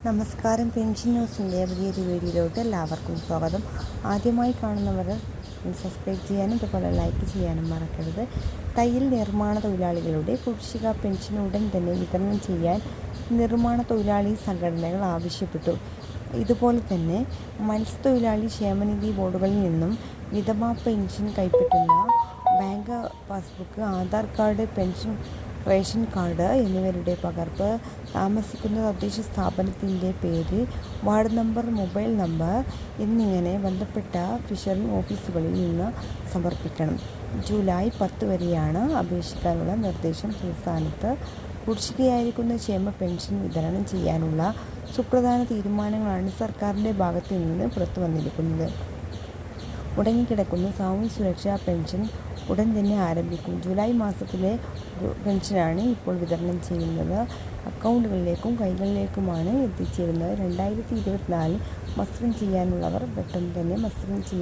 നമസ്കാരം. പെൻഷൻ ന്യൂസിൻ്റെ പുതിയൊരു വീഡിയോയിലോട്ട് എല്ലാവർക്കും സ്വാഗതം. ആദ്യമായി കാണുന്നവർ സബ്സ്ക്രൈബ് ചെയ്യാനും അതുപോലെ ലൈക്ക് ചെയ്യാനും മറക്കരുത്. തയ്യൽ നിർമ്മാണ തൊഴിലാളികളുടെ കുടിശ്ശിക പെൻഷൻ ഉടൻ തന്നെ വിതരണം ചെയ്യാൻ നിർമ്മാണ തൊഴിലാളി സംഘടനകൾ ആവശ്യപ്പെട്ടു. ഇതുപോലെ തന്നെ മത്സ്യത്തൊഴിലാളി ക്ഷേമനിധി ബോർഡുകളിൽ നിന്നും വിധവാ പെൻഷൻ കൈപ്പറ്റുന്ന bank passbook, Aadhaar card, pension ration card എന്നിവരുടെ പകർപ്പ്, താമസിക്കുന്ന തദ്ദേശ സ്ഥാപനത്തിൻ്റെ പേര്, വാർഡ് നമ്പർ, മൊബൈൽ നമ്പർ എന്നിങ്ങനെ ബന്ധപ്പെട്ട ഫിഷറിംഗ് ഓഫീസുകളിൽ നിന്ന് സമർപ്പിക്കണം. ജൂലൈ 10 വരെയാണ് അപേക്ഷിക്കാനുള്ള നിർദ്ദേശം. സംസ്ഥാനത്ത് കുടിശ്ശികയായിരിക്കുന്ന ക്ഷേമ പെൻഷൻ വിതരണം ചെയ്യാനുള്ള സുപ്രധാന തീരുമാനങ്ങളാണ് സർക്കാരിൻ്റെ ഭാഗത്തു നിന്ന് പുറത്തു വന്നിരിക്കുന്നത്. മുടങ്ങിക്കിടക്കുന്ന സാമൂഹ്യ സുരക്ഷാ പെൻഷൻ ഉടൻ തന്നെ ആരംഭിക്കും. ജൂലൈ മാസത്തിലെ പെൻഷനാണ് ഇപ്പോൾ വിതരണം ചെയ്യുന്നത്. അക്കൗണ്ടുകളിലേക്കും കൈകളിലേക്കുമാണ് എത്തിച്ചേരുന്നത്. 2024 മസ്റ്ററിങ് ചെയ്യാനുള്ളവർ പെട്ടെന്ന് തന്നെ മസ്റ്ററിങ് ചെയ്യും.